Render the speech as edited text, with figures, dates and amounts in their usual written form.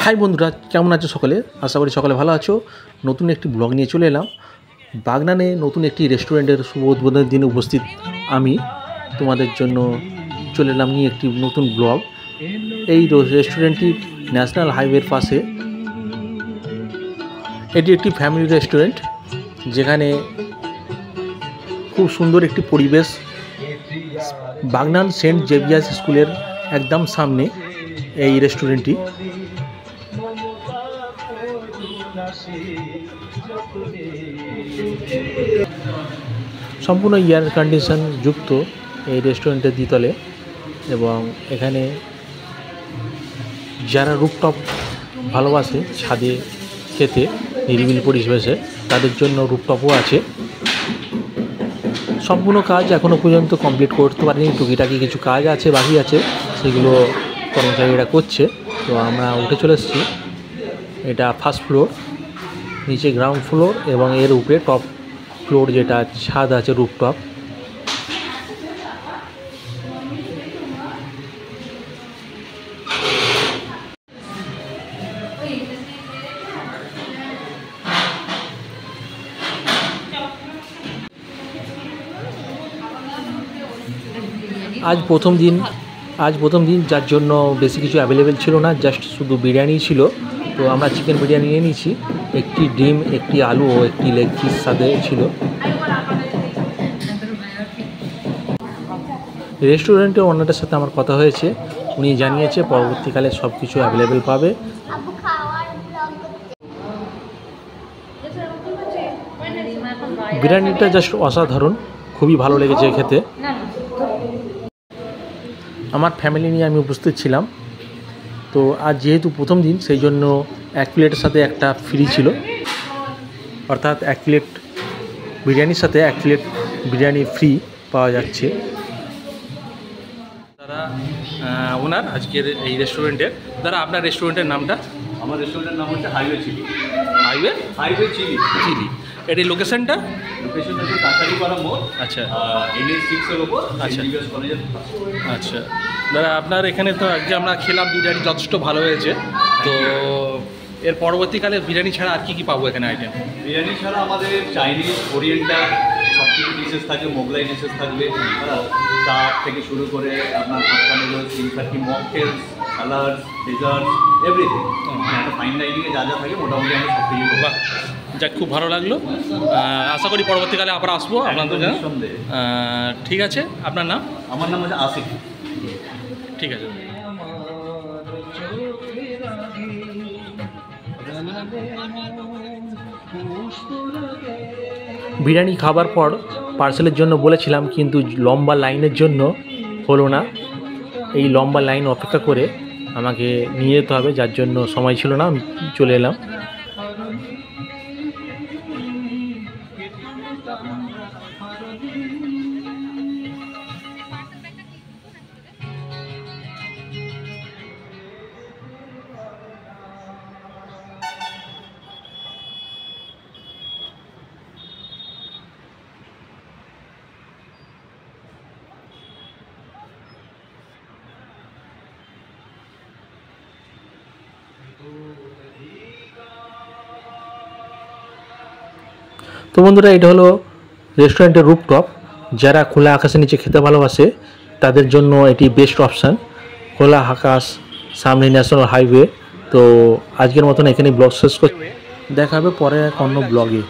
High বন্ধুরা, কেমন আছো সকলে? আশা করি সকলে ভালো আছো। নতুন একটি ব্লগ নিয়ে চলে এলাম। বাগনানে নতুন একটি রেস্টুরেন্টের শুভ উদ্বোধনের দিনে উপস্থিত আমি তোমাদের জন্য চলে এলাম নিয়ে একটি নতুন ব্লগ। এই রেস্টুরেন্টটি ন্যাশনাল হাইওয়ের পাশে। এটি একটি ফ্যামিলি রেস্টুরেন্ট, যেখানে খুব সুন্দর একটি পরিবেশ। বাগনান সেন্ট জেভিয়ার্স স্কুলের একদম সামনে এই রেস্টুরেন্টটি। সম্পূর্ণ এয়ার কন্ডিশন যুক্ত এই রেস্টুরেন্টের দ্বিতলে, এবং এখানে যারা রুফটপ ভালোবাসে ছাদে খেতে নিরিবিলি পরিবেশে, তাদের জন্য রুফটপও আছে। সম্পূর্ণ কাজ এখনও পর্যন্ত কমপ্লিট করতে পারিনি, টুকিটাকি কিছু কাজ আছে, বাকি আছে, সেগুলো কর্মচারীরা করছে। তো আমরা উঠে চলে এসেছি। এটা ফার্স্ট ফ্লোর, নিচে গ্রাউন্ড ফ্লোর এবং এর উপরে টপ ফ্লোর যেটা ছাদ আছে, রুফটপ। আজ প্রথম দিন যার জন্য বেশি কিছু অ্যাভেলেবেল ছিল না, জাস্ট শুধু বিরিয়ানি ছিল। তো আমরা চিকেন বিরিয়ানি নিয়ে নিয়েছি, একটি ডিম, একটি আলু ও একটি লেগ পিস সাথে ছিল। রেস্টুরেন্টের ওনারের সাথে আমার কথা হয়েছে, উনি জানিয়েছে পরবর্তীকালে সব কিছু অ্যাভেলেবেল পাবে। বিরিয়ানিটা জাস্ট অসাধারণ, খুবই ভালো লেগেছে খেতে। আমার ফ্যামিলি নিয়ে আমি উপস্থিত ছিলাম। তো আজ যেহেতু প্রথম দিন, সেই জন্য এক প্লেটের সাথে একটা ফ্রি ছিল, অর্থাৎ এক প্লেট বিরিয়ানির সাথে এক প্লেট বিরিয়ানি ফ্রি পাওয়া যাচ্ছে। দাদা ওনার আজকের এই রেস্টুরেন্টের, দাদা আপনার রেস্টুরেন্টের নামটা? আমার রেস্টুরেন্টের নাম হচ্ছে হাইওয়ে চিলি। Highway chilli. এটির লোকেশনটা হচ্ছে কাছারিপাড়া মোড়। আচ্ছা, NH 6-এর ওপর। আচ্ছা কলেজের। আচ্ছা দাদা, আপনার এখানে তো আজকে আমরা খেলাম, বিরিয়ানি যথেষ্ট ভালো হয়েছে। তো এর পরবর্তীকালে বিরিয়ানি ছাড়া আর কি পাবো এখানে আইটেম? বিরিয়ানি ছাড়া আমাদের চাইনিজ, ওরিয়েন্টাল সব কিছু ডিশেস থাকবে, মোগলাই ডিশেস থাকবে, চাপ থেকে শুরু করে আপনার হাক্কা নুডলস, চিংফাটি, মকটেলস, সালাড, ডেজার্ট, এভরিথিং। একটা ফাইন ডাইনিংয়ে যা যা থাকে মোটামুটি আমরা সব কিছু। বাহ, যাক, খুব ভালো লাগলো। আশা করি পরবর্তীকালে আবার আসবো আপনাদের। ঠিক আছে, আপনার নাম? আমার নাম হচ্ছে আসিফ। ঠিক আছে। বিরিয়ানি খাবার পর পার্সেলের জন্য বলেছিলাম, কিন্তু লম্বা লাইনের জন্য হলো না। এই লম্বা লাইন অপেক্ষা করে আমাকে নিয়ে যেতে হবে, যার জন্য সময় ছিল না, আমি চলে এলাম। তো বন্ধুরা, এটা হলো রেস্টুরেন্টের রুফটপ। যারা খোলা আকাশের নিচে খেতে ভালোবাসে তাদের জন্য এটি বেস্ট অপশান। খোলা আকাশ, সামনে ন্যাশনাল হাইওয়ে। তো আজকের মতন এখানে ব্লগ শেষ করছি, দেখা হবে পরে এক অন্য ব্লগে।